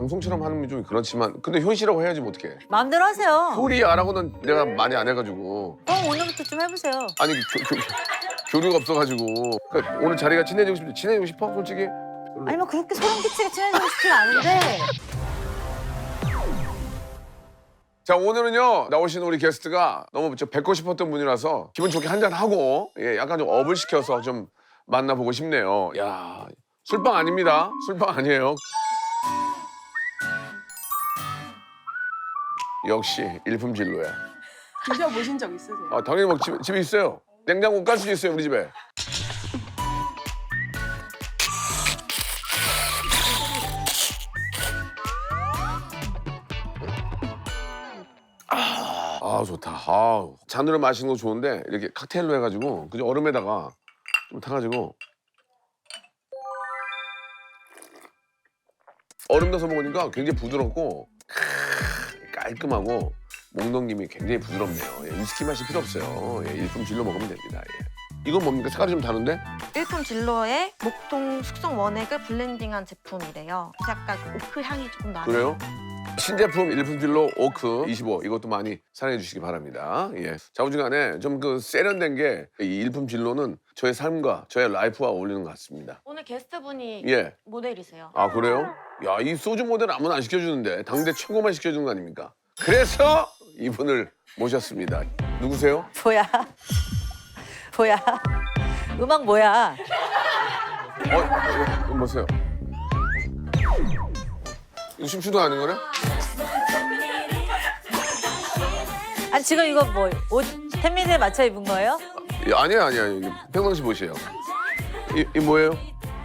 방송처럼 하는 게 좀 그렇지만 근데 효리씨라고 해야지 뭐 어떡해. 마음대로 하세요. 효리야라고는 내가 많이 안 해가지고. 그럼 오늘부터 좀 해보세요. 아니 교류가 없어가지고. 그러니까 오늘 자리가 친해지고 싶어 솔직히. 별로. 아니 뭐 그렇게 소름 끼치게 친해지고 싶진 않은데. 자 오늘은요 나오신 우리 게스트가 너무 뵙고 싶었던 분이라서 기분 좋게 한잔 하고 예, 약간 좀 업을 시켜서 좀 만나보고 싶네요. 야 술빵 아닙니다. 술빵 아니에요. 역시 일품진로야. 드셔보신 적 있으세요? 아 당연히 뭐 집에 있어요. 냉장고 깔 수도 있어요 우리 집에. 아 좋다. 아 잔으로 마시는 거 좋은데 이렇게 칵테일로 해가지고 그죠 얼음에다가 좀 타가지고 얼음 넣어서 먹으니까 굉장히 부드럽고 깔끔하고 목 넘김이 굉장히 부드럽네요. 예, 위스키 맛이 필요 없어요. 예, 일품 진로 먹으면 됩니다. 예. 이건 뭡니까? 색깔이 좀 다른데? 일품 진로의 목동 숙성 원액을 블렌딩한 제품이래요. 약간 오크 향이 조금 나요. 그래요? 신제품 일품 진로 오크 25 이것도 많이 사랑해 주시기 바랍니다. 예. 자우지간에 좀 그 세련된 게 이 일품 진로는 저의 삶과 저의 라이프와 어울리는 것 같습니다. 오늘 게스트분이 예. 모델이세요. 아 그래요? 야 이 소주 모델 아무나 안 시켜주는데 당대 최고만 시켜주는 거 아닙니까? 그래서 이분을 모셨습니다. 누구세요? 뭐야? 뭐야? 음악 뭐야? 이거 보세요. 이거 춤추도 아는 거네? 아니 지금 이거 뭐 옷 팬미드에 맞춰 입은 거예요? 아니야. 이게 평상시 옷이에요. 이 뭐예요?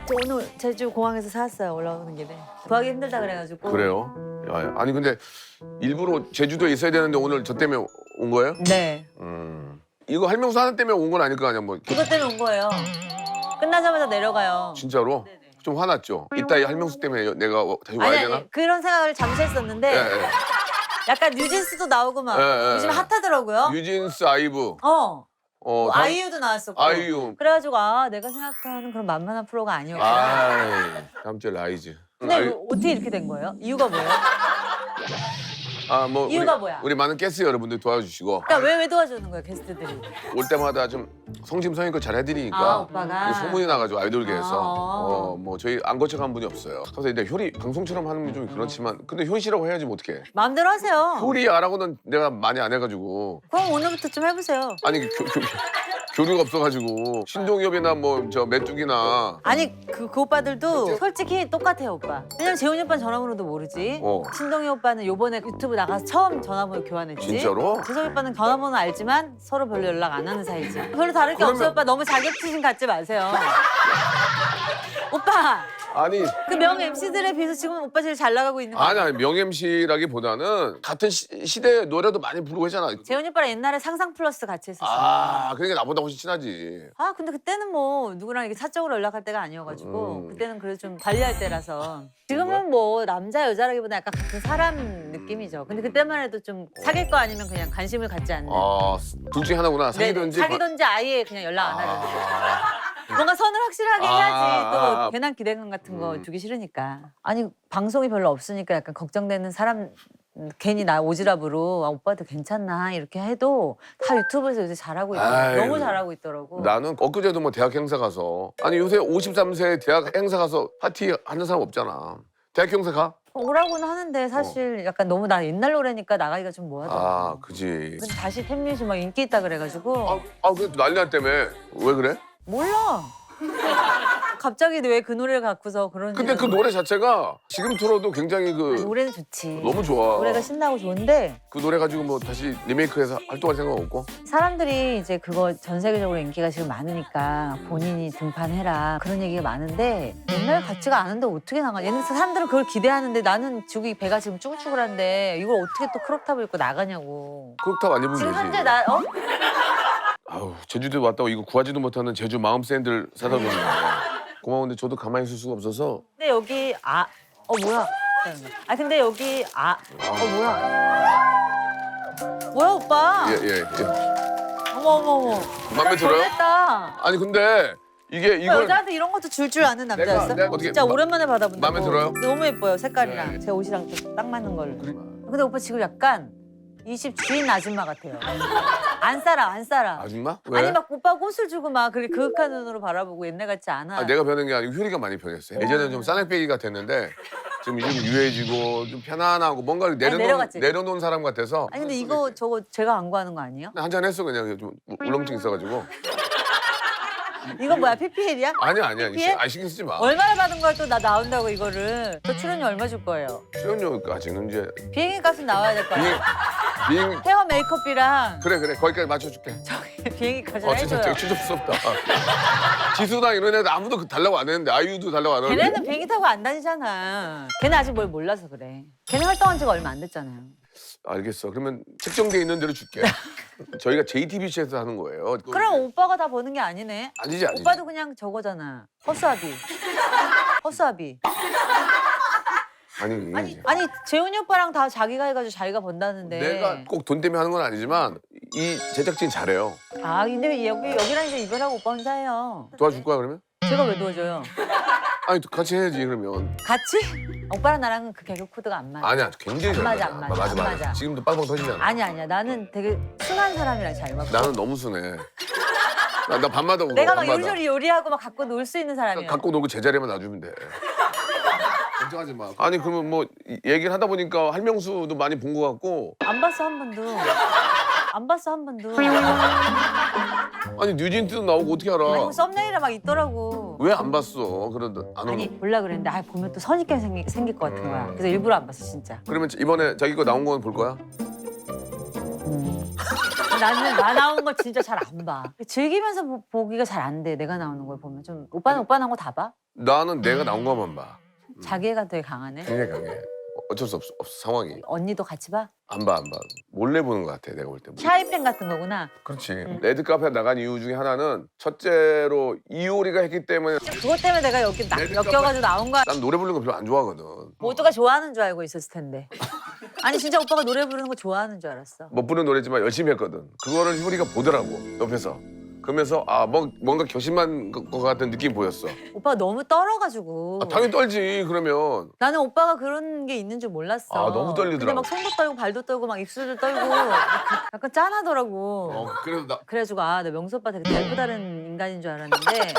저 오늘 제주 공항에서 사왔어요. 올라오는 길에. 구하기 힘들다 그래가지고. 그래요? 야, 아니 근데 일부러 제주도에 있어야 되는데 오늘 저 때문에 온 거예요? 네. 이거 할명수 하나 때문에 온 건 아닐 거 아니야 뭐. 그것 때문에 온 거예요. 끝나자마자 내려가요. 진짜로? 좀 화났죠? 이따 이 할명수 때문에 내가 다시 와야 아니 되나? 아니 그런 생각을 잠시 했었는데 예. 약간 뉴진스도 나오고 막 예. 요즘 핫하더라고요. 뉴진스 아이브. 뭐 다음- 아이유도 나왔었고. 아이유. 그래가지고 아 내가 생각하는 그런 만만한 프로가 아니었구나. 다음 주에 라이즈. 근데 아이- 어떻게 이렇게 된 거예요? 이유가 뭐예요? 뭐 이유가 우리, 뭐야? 우리 많은 게스트 여러분들 도와주시고 그러니까 왜 도와주는 거예요 게스트들이? 올 때마다 좀 성심성의껏 잘 해드리니까 아, 오빠가? 이게 소문이 나가지고 아이돌계에서 아. 뭐 저희 안 거쳐간 분이 없어요. 그래서 이제 효리 방송처럼 하는 게 좀 그렇지만 근데 효리씨라고 해야지 뭐 어떡해. 마음대로 하세요. 효리야라고는 내가 많이 안 해가지고 그럼 오늘부터 좀 해보세요. 아니 교류가 없어가지고 신동엽이나 뭐 저 메뚜기나 아니 그 오빠들도 솔직히 똑같아요 오빠. 왜냐면 재훈이 오빠는 전화번호도 모르지. 신동희 오빠는 요번에 유튜브 나가서 처음 전화번호 교환했지. 진짜로? 재석이 오빠는 전화번호 알지만 서로 별로 연락 안 하는 사이지. 별로 다를 게 그러면- 없어요 오빠. 너무 자격지심 갖지 마세요. 오빠 아니 그 명 MC들에 비해서 지금 오빠 제일 잘 나가고 있는 거 아니 명 MC라기보다는 같은 시대 노래도 많이 부르고 했잖아. 재훈이 오빠랑 옛날에 상상 플러스 같이 했었어. 그러니까 나보다 훨씬 친하지. 근데 그때는 뭐 누구랑 이렇게 사적으로 연락할 때가 아니어가지고 그때는 그래도 좀 관리할 때라서 지금은 뭐 남자 여자라기보다 약간 같은 사람 느낌이죠. 근데 그때만 해도 좀 사귈 거 아니면 그냥 관심을 갖지 않는. 둘 중에 하나구나. 네, 사귀든지. 사귀든지 아예 그냥 연락 안 하든지. 뭔가 선을 확실하게 해야지 또 괜한 기대감 같은 거 두기 싫으니까. 아니 방송이 별로 없으니까 약간 걱정되는 사람 괜히 나 오지랖으로 오빠도 괜찮나 이렇게 해도 다 유튜브에서 요새 잘하고 있더라고. 너무 잘하고 있더라고. 나는 엊그제도 뭐 대학 행사 가서 아니 요새 53세 대학 행사 가서 파티 하는 사람 없잖아. 대학 행사 가? 오라고는 하는데 사실 약간 너무 나 옛날 노래니까 나가기가 좀 뭐하더라고. 그지. 근데 다시 팬뮤직 막 인기 있다 그래가지고 그래 난리 났다며. 왜 그래? 몰라. 갑자기 왜 그 노래를 갖고서 그런. 근데 그 노래 자체가 지금 들어도 굉장히 노래는 좋지. 너무 좋아. 노래가 신나고 좋은데 그 노래 가지고 뭐 다시 리메이크해서 활동할 생각 없고? 사람들이 이제 그거 전 세계적으로 인기가 지금 많으니까 본인이 등판해라 그런 얘기가 많은데 옛날 같지가 않은데 어떻게 나가? 옛날 사람들은 그걸 기대하는데 나는 지금 이 배가 지금 쭈글쭈글한데 이걸 어떻게 또 크롭탑을 입고 나가냐고. 크롭탑 안 입으면 지금 되지. 현재 아우 제주도에 왔다고 이거 구하지도 못하는 제주 마음 샌들 사다 줬네. 고마운데 저도 가만히 있을 수가 없어서. 근데 여기 뭐야? 근데 여기 뭐야 오빠? 예. 어머. 맘에 들어요? 잘했다. 아니 근데 이게 이걸 여자한테 이런 것도 줄 줄 아는 남자였어? 내가 어떻게 진짜 오랜만에 받아본다. 마음에 들어요? 너무 예뻐요 색깔이랑 네. 제 옷이랑 또 딱 맞는 걸로. 근데 오빠 지금 약간 20 주인 아줌마 같아요. 안 살아. 아줌마? 왜? 아니 막 오빠 꽃을 주고 막 그렇게 그윽한 눈으로 바라보고 옛날 같지 않아. 아, 내가 변한 게 아니고 효리가 많이 변했어요. 예전에는 좀 싸늘빼기 같았는데 지금 좀 유해지고 좀 편안하고 뭔가 내려갔지. 내려놓은 사람 같아서 아니 근데 이거 저거 제가 광고하는 거 아니에요? 한잔 했어 그냥 좀 울렁증 있어가지고. 이거 뭐야 PPL이야? 아니야. PPL? 신경 쓰지 마. 얼마나 받은 거야 또 나 나온다고 이거를. 저 출연료 얼마 줄 거예요? 출연료까지는 이제 비행기 값은 나와야 될 거 아니야? 비행 헤어 메이크업이랑 그래 거기까지 맞춰줄게. 저기 비행기 값을 진짜 해줘요. 되게 진짜 무섭다. 지수나 이런 애들 아무도 달라고 안 했는데 아이유도 달라고 안 하는데. 걔네는 비행기 타고 안 다니잖아. 걔네 아직 뭘 몰라서 그래. 걔네 활동한 지가 얼마 안 됐잖아요. 알겠어. 그러면 책정돼 있는 대로 줄게. 저희가 JTBC에서 하는 거예요. 그럼 오빠가 다 버는 게 아니네. 아니지. 오빠도 그냥 저거잖아. 허수아비. 허수아비. 아니 재훈이 오빠랑 다 자기가 해가지고 자기가 번다는데. 내가 꼭 돈 때문에 하는 건 아니지만 이 제작진 잘해요. 아 근데 여기라니까 이걸 하고 오빠 혼자 해요. 도와줄 거야 그러면? 제가 왜 도와줘요? 아니 같이 해야지 그러면. 같이? 오빠랑 나랑은 그 개그 코드가 안 맞아. 아니야 굉장히 안 잘 맞아, 안 맞아. 지금도 빵빵 터지잖아. 아니야. 나는 되게 순한 사람이랑 잘 맞고. 나는 너무 순해. 나 밤마다 오고 내가 막 밤마다. 요리조리 요리하고 막 갖고 놀 수 있는 사람이야. 갖고 놀고 제자리만 놔주면 돼. 걱정하지 마. 아니 그러면 뭐 얘기를 하다 보니까 할명수도 많이 본 것 같고. 안 봤어 한 번도. 안 봤어 한 번도. 아니 뉴진트도 나오고 어떻게 알아? 아니 썸네일에 막 있더라고. 왜 안 봤어? 그런데 안 아니 오는. 볼라 그랬는데 보면 또 선입견 생길 것 같은 거야. 그래서 일부러 안 봤어 진짜. 그러면 이번에 자기 거 나온 건 볼 거야? 나는 나 나온 거 진짜 잘 안 봐. 즐기면서 보기가 잘 안 돼. 내가 나오는 걸 보면 좀 오빠 나온 거 다 봐? 나는 내가 나온 것만 봐. 자기애가 되게 강하네. 굉장히 강해. 어쩔 수 없어 상황이. 언니도 같이 봐? 안 봐. 몰래 보는 것 같아 내가 볼 때. 샤이팬 같은 거구나. 그렇지. 레드카페 나간 이유 중에 하나는 첫째로 이효리가 했기 때문에 그것 때문에 내가 여기 엮여가지고 나온 거야. 난 노래 부르는 거 별로 안 좋아하거든. 모두가 좋아하는 줄 알고 있었을 텐데. 아니 진짜 오빠가 노래 부르는 거 좋아하는 줄 알았어. 못 부르는 노래지만 열심히 했거든. 그거를 효리가 보더라고 옆에서. 그러면서 뭔가 결심한 것 같은 느낌 보였어. 오빠가 너무 떨어가지고. 당연히 떨지 그러면. 나는 오빠가 그런 게 있는 줄 몰랐어. 너무 떨리더라고. 근데 막 손도 떨고 발도 떨고 막 입술도 떨고 약간 짠하더라고. 그래서 그래가지고 나 명수 오빠 되게 달고 다른 인간인 줄 알았는데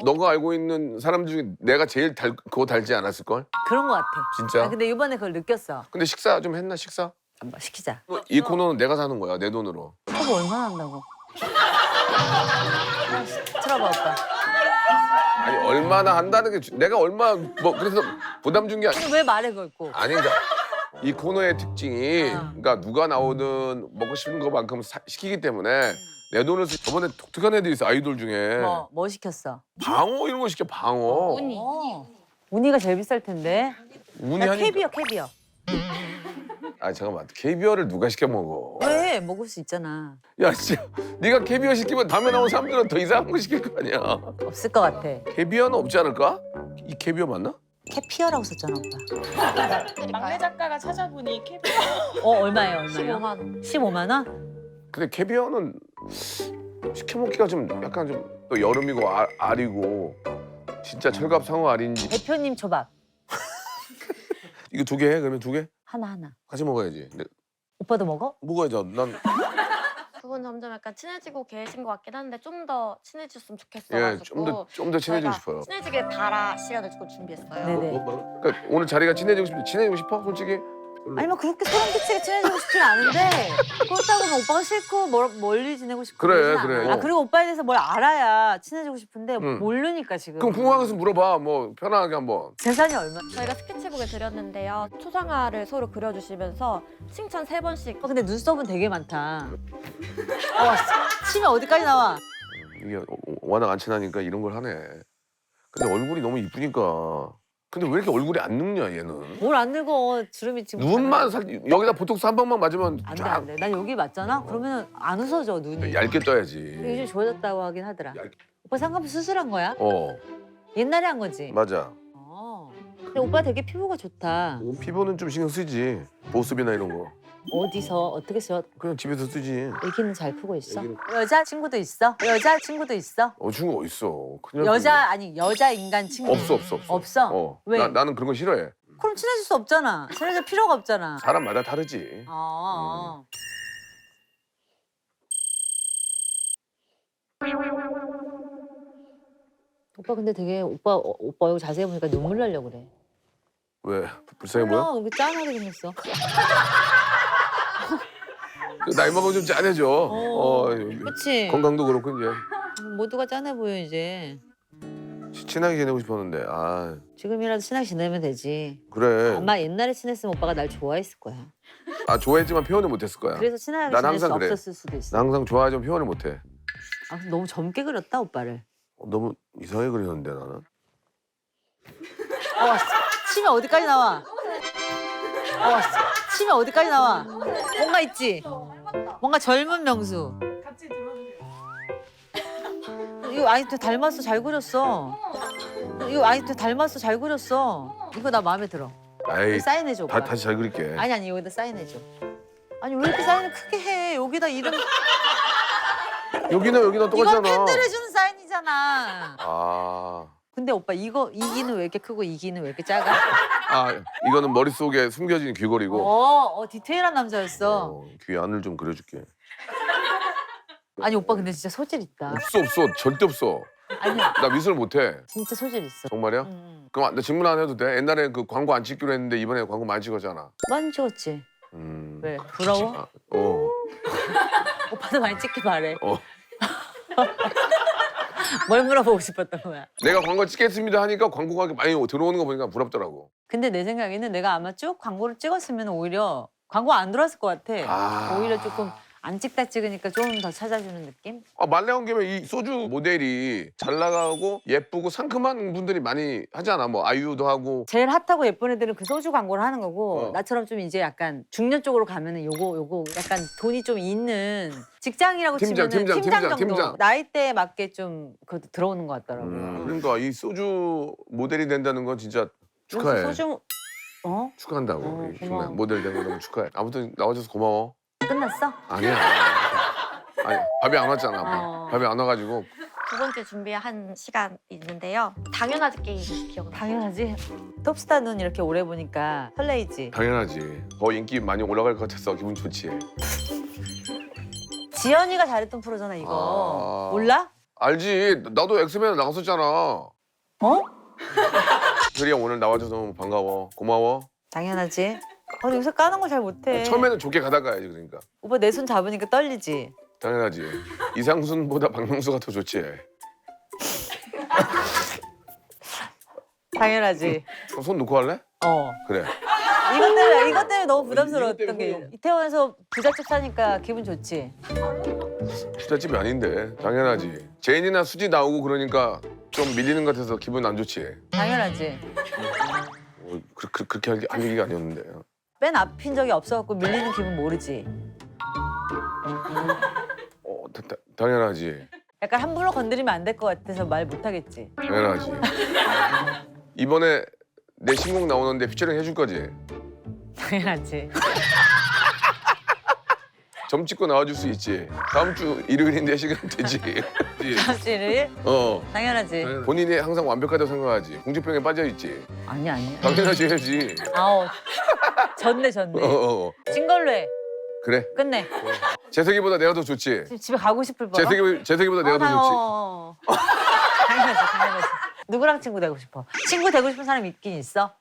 너가 알고 있는 사람 중에 내가 제일 그거 닮지 않았을 걸? 그런 거 같아. 진짜? 근데 이번에 그걸 느꼈어. 근데 식사 좀 했나 식사? 한번 시키자. 이 코너는 내가 사는 거야 내 돈으로. 그거 얼마나 한다고? 틀어봐 오빠. 아니 얼마나 한다는 게 내가 그래서 부담 준 게 아니. 근데 왜 말해 그걸 꼭? 아니 그러니까 이 코너의 특징이 그러니까 누가 나오든 먹고 싶은 것만큼 시키기 때문에 내 돈을 저번에 독특한 애들이 있어 아이돌 중에 뭐 시켰어? 방어 이런 거 시켜 방어. 우니가 제일 비쌀 텐데. 운이 나 하니까. 캐비어. 아 잠깐만 캐비어를 누가 시켜 먹어? 왜? 먹을 수 있잖아. 야 진짜 네가 캐비어 시키면 다음에 나온 사람들은 더 이상한 거 시킬 거 아니야. 없을 것 같아. 캐비어는 없지 않을까? 이 캐비어 맞나? 캐피어라고 썼잖아 오빠. 막내 작가가 찾아보니 캐비어 얼마예요? 15만 원. 15만 원? 근데 캐비어는 시켜 먹기가 좀 약간 좀 또 여름이고 알이고 진짜 철갑 상어 알인지. 대표님 초밥 이거 2개 해? 그러면 2개? 하나. 같이 먹어야지. 근데 오빠도 먹어? 먹어야죠. 난 두 분 점점 약간 친해지고 계신 것 같긴 한데 좀 더 친해졌으면 예, 좋겠어가지고 좀 더 친해지고 싶어요. 친해지길 바라 시간을 조금 준비했어요. 네네. 그러니까 오늘 자리가 친해지고 싶어? 솔직히? 아니 뭐 그렇게 소름 끼치게 친해지고 싶진 않은데 그렇다고 뭐 오빠가 싫고 멀리 지내고 싶고 그래, 그러진 그래. 않아. 그리고 오빠에 대해서 뭘 알아야 친해지고 싶은데 응. 모르니까 지금. 그럼 궁금한 거 물어봐. 뭐 편하게 한번. 재산이 얼마? 저희가 스케치북을 드렸는데요. 초상화를 서로 그려주시면서 칭찬 3번씩. 근데 눈썹은 되게 많다. 치면 어디까지 나와? 이게 워낙 안 친하니까 이런 걸 하네. 근데 얼굴이 너무 이쁘니까. 근데 왜 이렇게 얼굴이 안 늙냐 얘는? 뭘 안 늙어. 주름이 지금. 눈만 여기다 보톡스 한 방만 맞으면 안 돼, 쫙 안 돼. 난 여기 맞잖아? 그러면 안 웃어져, 눈이. 얇게 떠야지. 요즘 좋아졌다고 하긴 하더라. 얇게. 오빠 쌍꺼풀 수술한 거야? 어 옛날에 한 거지? 맞아. 근데 오빠 되게 피부가 좋다. 피부는 좀 신경 쓰지. 보습이나 이런 거. 어디서 어떻게 써? 그냥 집에서 쓰지. 애기는 잘 크고 있어? 애기는- 여자 친구도 있어? 여자 친구도 있어? 친구 어딨어. 그냥 여자 아니 여자 인간 친구 없어. 없어? 왜? 나는 그런 거 싫어해. 그럼 친해질 수 없잖아. 친해질 필요가 없잖아. 사람마다 다르지. 아. 오빠 근데 되게 오빠 이거 자세히 보니까 눈물 나려고 그래. 왜? 불쌍해 보여? 여기 짠하게 생겼어. 나이 먹으면 좀 짠해져. 그치? 건강도 그렇고 이제 모두가 짠해 보여 이제. 친하게 지내고 싶었는데 지금이라도 친하게 지내면 되지. 그래. 아마 옛날에 친했으면 오빠가 날 좋아했을 거야. 좋아했지만 표현을 못했을 거야. 그래서 친하게 난 지낼 수 항상 그래. 없었을 수도 있어. 나 항상 좋아하지만 표현을 못해. 아, 너무 젊게 그렸다 오빠를. 너무 이상하게 그리는데 나는. 치면 어디까지 나와? 치면 어디까지 나와? 뭔가 있지? 뭔가 젊은 명수. 같이 들어주세요. 이거 아니 닮았어 잘 그렸어. 이거 아니 닮았어 잘 그렸어. 이거 나 마음에 들어. 에이, 사인해줘 오빠. 다시 잘 그릴게. 아니 여기다 사인해줘. 아니 왜 이렇게 사인을 크게 해? 여기다 이름. 여기나 이건 똑같잖아. 팬들 해주는 사인이잖아. 근데 오빠 이기는 왜 이렇게 크고 이기는 왜 이렇게 작아? 이거는 머릿속에 숨겨진 귀걸이고. 디테일한 남자였어. 귀 안을 좀 그려줄게. 아니 오빠 근데 진짜 소질 있다. 없어. 절대 없어. 아니야 나 미술 못해. 진짜 소질 있어. 정말이야? 응. 그럼 나 질문 안 해도 돼? 옛날에 그 광고 안 찍기로 했는데 이번에 광고 많이 찍었잖아. 많이 찍었지. 음. 왜 부러워? 오빠도 많이 찍기 바래. 뭘 물어보고 싶었던 거야? 내가 광고 찍겠습니다 하니까 광고가 많이 들어오는 거 보니까 부럽더라고. 근데 내 생각에는 내가 아마 쭉 광고를 찍었으면 오히려 광고 안 들어왔을 것 같아. 오히려 조금 안 찍다 찍으니까 좀 더 찾아주는 느낌? 말 나온 김에 이 소주 모델이 잘 나가고 예쁘고 상큼한 분들이 많이 하잖아. 뭐 아이유도 하고. 제일 핫하고 예쁜 애들은 그 소주 광고를 하는 거고 어. 나처럼 좀 이제 약간 중년 쪽으로 가면은 요거 약간 돈이 좀 있는 직장이라고 팀장, 치면은 팀장, 정도 팀장. 나이대에 맞게 좀 그것도 들어오는 것 같더라고요. 그러니까 이 소주 모델이 된다는 건 진짜 축하해. 소주 축하한다고. 고마워. 정말 모델 된 거 너무 축하해. 아무튼 나와줘서 고마워. 끝났어? 아니야. 아니, 밥이 안 왔잖아. 밥이 안 와가지고. 두 번째 준비한 시간 있는데요. 당연하지 게임 기억나. 당연하지. 톱스타 눈 이렇게 오래 보니까 설레이지. 당연하지. 더 인기 많이 올라갈 것 같아서 기분 좋지. 지연이가 잘했던 프로잖아 이거. 몰라? 알지. 나도 엑스맨에 나갔었잖아. 어? 그리야 오늘 나와줘서 너무 반가워. 고마워. 당연하지. 요새 까는 거 잘 못해. 처음에는 좋게 가다가야지 그러니까. 오빠 내 손 잡으니까 떨리지. 당연하지. 이상순보다 박명수가 더 좋지. 당연하지. 손 놓고 할래? 그래. 이것 때문에 너무 부담스러웠던 이것 때문에 게 이태원에서 부잣집 사니까 기분 좋지. 부잣집이 아닌데. 당연하지. 제인이나 수지 나오고 그러니까 좀 밀리는 것 같아서 기분 안 좋지. 당연하지. 그렇게 할 얘기가 아니었는데. 맨 앞인 적이 없어갖고 밀리는 기분 모르지. 당연하지. 약간 함부로 건드리면 안 될 것 같아서 말 못하겠지. 당연하지. 이번에 내 신곡 나오는데 피처링 해줄 거지? 당연하지. 점 찍고 나와줄 수 있지. 다음 주 일요일인데 시간 되지. 다음 주 일요일? 당연하지. 본인이 항상 완벽하다고 생각하지. 공주병에 빠져있지. 아니야. 당연하지 해야지. 졌네. 진 걸로 해. 그래. 끝내. 재석이보다 내가 더 좋지. 지금 집에 가고 싶을 뻔. 재석이보다 내가 더 좋지. 당연하지. 누구랑 친구 되고 싶어? 친구 되고 싶은 사람 있긴 있어?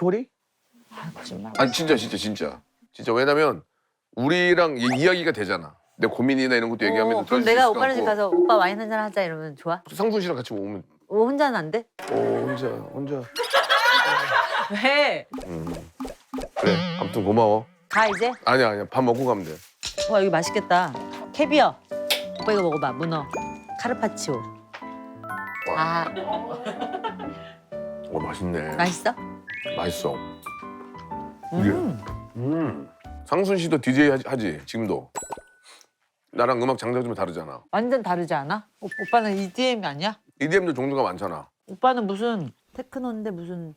효리? 거짓말. 아니 진짜. 왜냐면 우리랑 이야기가 되잖아. 내 고민이나 이런 것도 얘기하면 그럼 내가 오빠네 집 가서 오빠 와인 한잔 하자 이러면 좋아? 상순 씨랑 같이 오면 혼자는 안 돼? 혼자. 왜? 그래. 아무튼 고마워. 가 이제? 아니야. 밥 먹고 가면 돼. 와 여기 맛있겠다. 캐비어. 오빠 이거 먹어봐. 문어. 카르파치오. 맛있네. 맛있어? 맛있어. 상순 씨도 DJ 하지 지금도. 나랑 음악 장르가 좀 다르잖아. 완전 다르지 않아? 오빠는 EDM이 아니야? EDM도 종류가 많잖아. 오빠는 무슨 테크노인데 무슨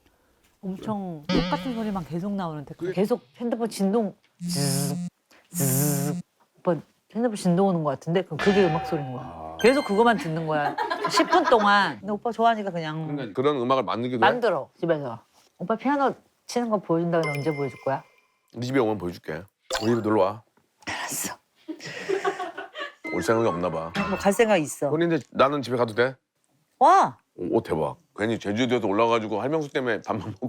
엄청 똑같은 소리만 계속 나오는데 계속 핸드폰 진동 zzz 오빠 핸드폰 진동 오는 것 같은데 그럼 그게 음악 소리인 거야. 계속 그거만 듣는 거야. 10분 동안. 근데 오빠 좋아하니까 그냥 그러니까 그런 음악을 만들기도 해? 만들어 집에서. 오빠 피아노 치는 거 보여준다고 해서 언제 보여줄 거야? 네 집에 오면 보여줄게. 우리 집에 놀러 와. 알았어. 올 생각이 없나 봐. 뭐 갈 생각 있어. 근데 나는 집에 가도 돼? 와. 오 대박. 괜히 제주도에서 올라가지고 할명수 때문에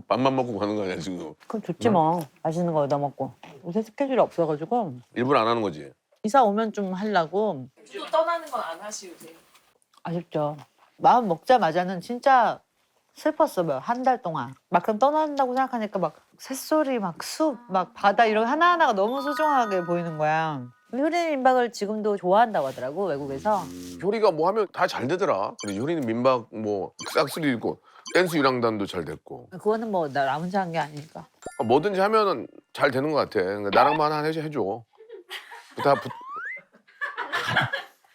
밥만 먹고 가는 거 아니야 지금. 그럼 좋지 뭐. 맛있는 거 얻어 먹고. 요새 스케줄이 없어가지고 일부러 안 하는 거지. 이사 오면 좀 하려고. 또 떠나는 건 안 하시우세요? 아쉽죠. 마음 먹자마자는 진짜 슬펐어. 한 달 동안. 막상 떠난다고 생각하니까 막 새소리, 막 숲, 막 바다 이런 하나하나가 너무 소중하게 보이는 거야. 효린 민박을 지금도 좋아한다고 하더라고 외국에서. 효리가 뭐 하면 다 잘 되더라. 그래 효리는 민박 뭐 싹쓸이 있고 댄스 유랑단도 잘 됐고 그거는 뭐 나 혼자 한 게 아니니까. 뭐든지 하면은 잘 되는 것 같아. 그러니까 나랑만 하나 해줘. 다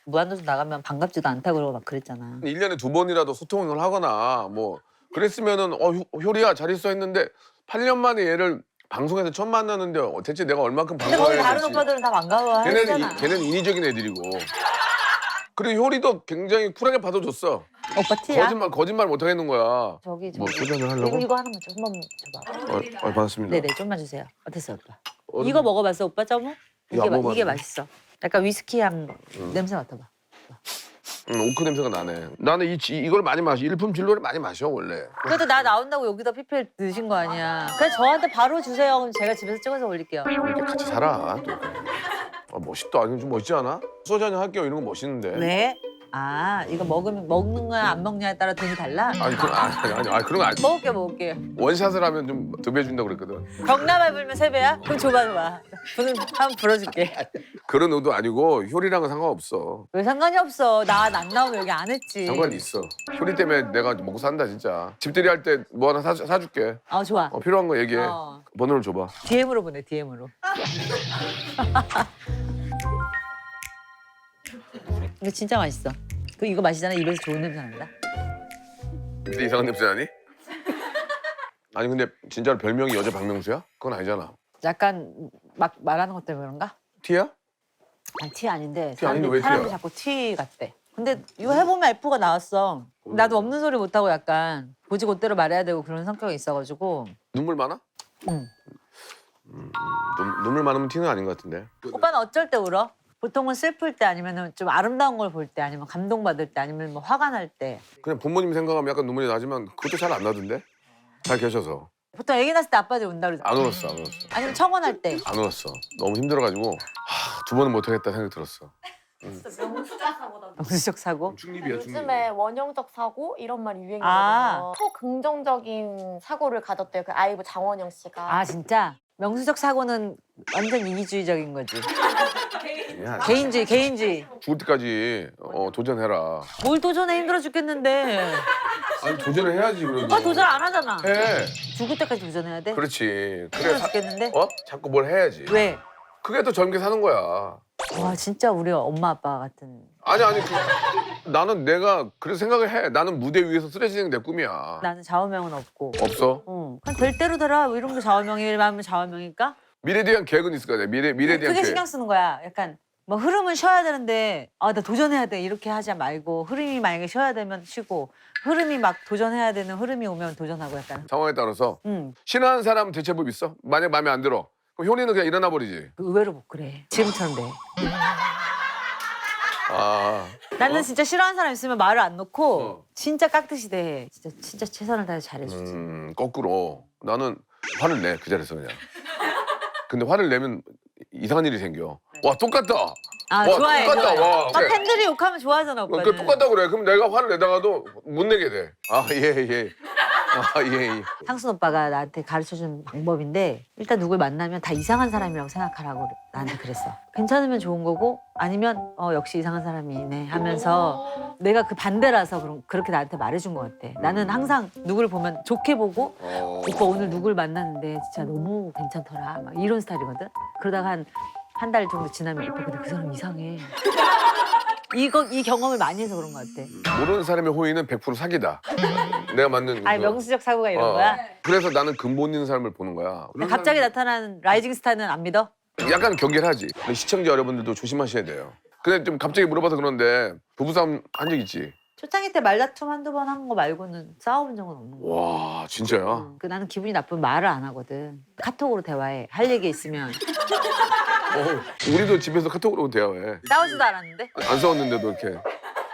무한도전 나가면 반갑지도 않다 그러고 막 그랬잖아. 1년에 2번이라도 소통을 하거나 뭐 그랬으면은 효리야 잘 있어 했는데 8년 만에 얘를 방송에서 처음 만나는데 대체 내가 얼마큼 근데 거기 반가워해야 다른 될지. 오빠들은 다 반가워하잖아. 걔네는 인위적인 애들이고. 그리고 효리도 굉장히 쿨하게 받아줬어. 오빠 티야? 거짓말 못 하겠는 거야. 저기 뭐 소전을 하려고? 이거 하나만 줘. 한번 줘봐. 반갑습니다. 네네 좀만 주세요. 어땠어 오빠? 이거 먹어봤어 오빠 점우? 이거 안 먹어봤는데. 이게 맛있어. 약간 위스키향 냄새 맡아봐. 오크 냄새가 나네. 나는 이걸 많이 마셔. 일품 진로를 많이 마셔 원래. 그래도 나 나온다고 여기다 PPL 넣으신 거 아니야. 그래서 저한테 바로 주세요. 그럼 제가 집에서 찍어서 올릴게요. 이렇게 같이 살아. 또. 멋있다. 이거 좀 멋있지 않아? 소주 한잔 할게요. 이런 거 멋있는데. 왜? 아 이거 먹는 거야 안 먹냐에 따라 돈이 달라? 아니 그런 거 아니. 먹을게. 원샷을 하면 좀 더 배준다고 그랬거든. 경남에 불면 3배야? 그럼 줘봐. 분은 한번 불어줄게. 그런 의도 아니고 효리랑은 상관없어. 왜 상관이 없어. 나 안 나오면 여기 안 했지. 상관이 있어. 효리 때문에 내가 먹고 산다 진짜. 집들이 할 때 뭐 하나 사줄게. 좋아. 필요한 거 얘기해. 어. 번호를 줘봐. DM으로 보내 DM으로. 이거 진짜 맛있어. 이거 마시잖아. 입에서 좋은 냄새 난다. 근데 이상한 냄새 나니? 아니 근데 진짜로 별명이 여자 박명수야? 그건 아니잖아. 약간 막 말하는 것 때문에 그런가? 티야? 아니 티 아닌데 티 아닌데 왜 사람들이 티야? 자꾸 티 같대. 근데 이거 해보면 F가 나왔어. 나도 없는 소리 못하고 약간 고지고대로 말해야 되고 그런 성격이 있어가지고. 눈물 많아? 응. 눈물 많으면 티는 아닌 것 같은데. 오빠는 어쩔 때 울어? 보통은 슬플 때 아니면 좀 아름다운 걸 볼 때 아니면 감동받을 때 아니면 뭐 화가 날 때. 그냥 부모님 생각하면 약간 눈물이 나지만 그것도 잘 안 나던데? 잘 계셔서. 보통 애기 낳았을 때 아빠들이 운다 그러잖아. 안 울었어. 아니면 청혼할 때. 안 울었어. 너무 힘들어가지고 2번은 못하겠다 생각이 들었어. 명수적 사고다. 무수적 사고. 중립이야 요즘에 원형적 사고 이런 말이 유행이거든요. 아. 초긍정적인 사고를 가졌대요. 그 아이브 장원영 씨가. 아 진짜? 명수적 사고는 완전 이기주의적인 거지. 야, 개인주의. 죽을 때까지 도전해라. 뭘 도전해 힘들어 죽겠는데. 아니 도전을 해야지 그래도. 오빠 도전 안 하잖아. 해. 죽을 때까지 도전해야 돼? 그렇지. 힘들어 죽겠는데? 자꾸 뭘 해야지. 왜? 그게 더 젊게 사는 거야. 와 진짜 우리 엄마 아빠 같은. 아니 나는 내가 그래서 생각을 해. 나는 무대 위에서 쓰러지는 게 내 꿈이야. 나는 좌우명은 없고. 없어? 응. 그냥 될 대로 되라. 뭐 이런 게 좌우명이라면 좌우명일까? 미래에 대한 계획은 있을 거야. 미래에 대한 그게 계획. 신경 쓰는 거야. 약간 뭐 흐름은 쉬어야 되는데 나 도전해야 돼 이렇게 하지 말고 흐름이 만약에 쉬어야 되면 쉬고 흐름이 막 도전해야 되는 흐름이 오면 도전하고 약간. 상황에 따라서 응. 싫어하는 사람 대체법 있어? 만약 마음에 안 들어. 그럼 효리는 그냥 일어나 버리지. 의외로 못 그래. 지금처럼 돼. 아. 나는 진짜 싫어하는 사람 있으면 말을 안 놓고 어. 진짜 깍듯이 돼. 진짜 최선을 다해서 잘해주지. 거꾸로 나는 화를 내 그 자리에서 그냥. 근데 화를 내면 이상한 일이 생겨. 와 똑같다. 와 좋아해. 똑같다. 좋아해. 와. 그래. 팬들이 욕하면 좋아하잖아 오빠는. 그 똑같다 그래. 그럼 내가 화를 내다가도 못 내게 돼. 아 예. 아 예. 상순 오빠가 나한테 가르쳐준 방법인데 일단 누굴 만나면 다 이상한 사람이라고 생각하라고 나한테 그랬어. 괜찮으면 좋은 거고 아니면 역시 이상한 사람이네 하면서 내가 그 반대라서 그렇게 나한테 말해준 것 같아. 나는 항상 누구를 보면 좋게 보고 오빠 오늘 누굴 만났는데 진짜 너무 괜찮더라 막 이런 스타일이거든. 그러다가 한 달 정도 지나면 오빠 근데 그 사람 이상해. 이 경험을 많이 해서 그런 것 같아. 모르는 사람의 호의는 100% 사기다. 내가 맞는. 아니 거. 명수적 사고가 이런 어. 거야? 그래서 나는 근본 있는 사람을 보는 거야. 근데 갑자기 나타난 라이징 스타는 안 믿어? 약간 경계를 하지. 근데 시청자 여러분들도 조심하셔야 돼요. 근데 좀 갑자기 물어봐서 그런데 부부싸움 한 적 있지? 초창기 때 말다툼 한두 번 한 거 말고는 싸워본 적은 없는 거야. 와 진짜야? 나는 기분이 나쁘면 말을 안 하거든. 카톡으로 대화해. 할 얘기 있으면. 우리도 집에서 카톡으로 대화해. 싸우지도 않았는데? 안 싸웠는데도 이렇게.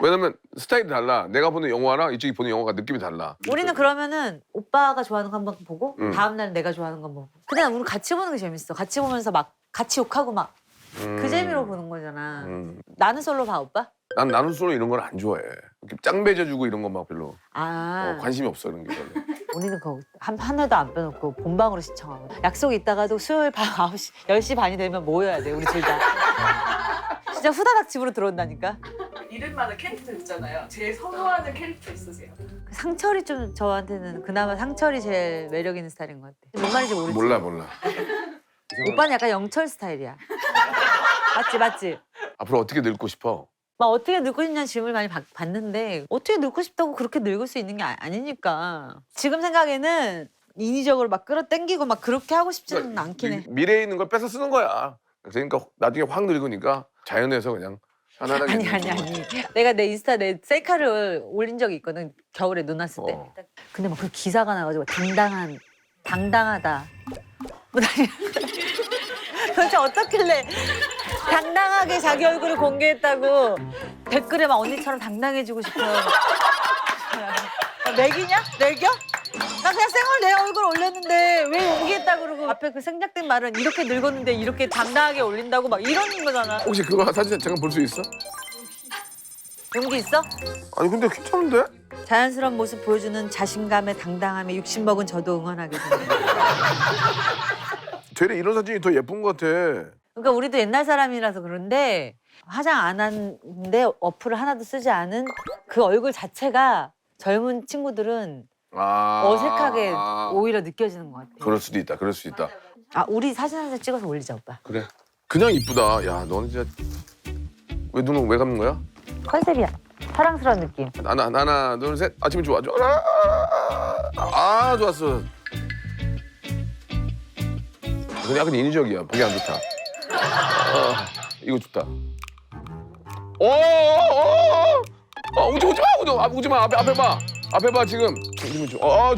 왜냐면 스타일이 달라. 내가 보는 영화랑 이쪽이 보는 영화가 느낌이 달라. 우리는 그러면은 오빠가 좋아하는 거 한 번 보고 응. 다음 날 내가 좋아하는 거 보고. 근데 우리 같이 보는 게 재밌어. 같이 보면서 막 같이 욕하고 막 그 재미로 보는 거잖아. 나는 솔로 봐 오빠? 난 나는 솔로 이런 걸 안 좋아해. 이렇게 짱 배져주고 이런 거 막 별로 관심이 없어 이런 게. 별로. 우리는 거기 한 회도 안 빼놓고 본방으로 시청하고 약속이 있다가도 수요일 밤 9시, 10시 반이 되면 모여야 돼 우리 둘 다. 진짜 후다닥 집으로 들어온다니까. 이름마다 캐릭터 있잖아요. 제일 선호하는 캐릭터 있으세요? 상철이 좀 저한테는 그나마 상철이 제일 매력 있는 스타일인 것 같아. 뭔 말인지 모르지? 몰라. 오빠는 약간 영철 스타일이야. 맞지? 앞으로 어떻게 늙고 싶어? 막 어떻게 늙고 싶냐는 질문을 많이 받는데 어떻게 늙고 싶다고 그렇게 늙을 수 있는 게 아니니까. 지금 생각에는 인위적으로 막 끌어당기고 막 그렇게 하고 싶지는 않긴 해. 미래에 있는 걸 뺏어 쓰는 거야. 그러니까 나중에 확 늙으니까 자연에서 그냥 편안하게. 아니. 내가 내 인스타 내 셀카를 올린 적이 있거든. 겨울에 눈 왔을 때. 근데 막 그 기사가 나가지고 당당하다. 뭐 도대체 어떻길래 당당하게 자기 얼굴을 공개했다고 댓글에 막 언니처럼 당당해지고 싶어요. 맥이냐? 맥이야? 나 그냥 생얼 내 얼굴 올렸는데 왜 용기했다 그러고 앞에 그 생략된 말은 이렇게 늙었는데 이렇게 당당하게 올린다고 막 이러는 거잖아. 혹시 그거 사진 잠깐 볼 수 있어? 용기 있어? 아니 근데 괜찮은데? 자연스러운 모습 보여주는 자신감에 당당함에 욕심 먹은 저도 응원하겠습니다. 되레 이런 사진이 더 예쁜 것 같아. 그러니까 우리도 옛날 사람이라서 그런데 화장 안 하는데 어플을 하나도 쓰지 않은 그 얼굴 자체가 젊은 친구들은 어색하게 오히려 느껴지는 것 같아. 그럴 수도 있다. 아 우리 사진 한 장 찍어서 올리자 오빠. 그래. 그냥 이쁘다. 야 너는 진짜 왜 눈을 왜 감는 거야? 컨셉이야. 사랑스러운 느낌. 하나 둘 셋. 아침에 좋아. 좋았어. 근데 약간 인위적이야. 보기 안 좋다. 이거 좋다. 오지 마. 앞에 봐 지금. 좋아.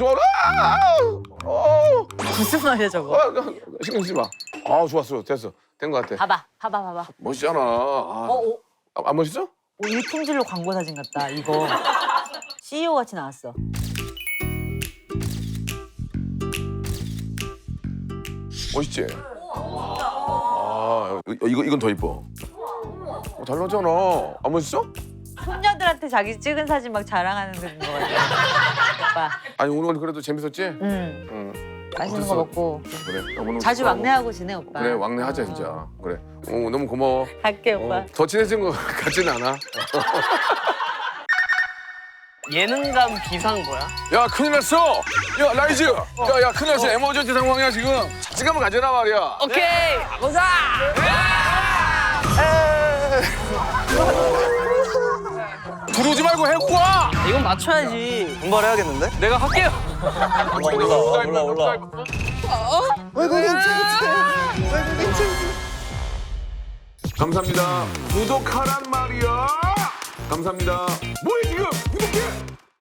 무슨 말이야 저거. 신경 쓰지 마. 좋았어. 됐어. 된 것 같아. 봐봐. 멋있잖아. 안 멋있어? 일품질로 광고 사진 같다 이거. CEO 같이 나왔어. 멋있지? 이건 더 이뻐. 잘 나왔잖아. 안 멋있어? 손녀들한테 자기 찍은 사진 막 자랑하는 그런 거 같아. 오빠. 아니 오늘 그래도 재밌었지? 응. 맛있는 거 어땠어? 먹고 그래. 오늘 자주 왕래하고 지내 오빠. 그래 왕래하자 진짜. 그래. 너무 고마워. 갈게 오빠. 더 친해진 것 같지는 않아. 예능감 비상 뭐야? 야 큰일 났어. 야 라이즈. 야 큰일 났어. 에머전시 상황이야 지금. 자신감을 가져라 말이야. 오케이 보자. 부르지 말고 해고 와. 이건 맞춰야지. 분발해야겠는데? 내가 할게요. 올라. 감사합니다. 구독하란 말이야. 감사합니다. 뭐해 지금? 구독해.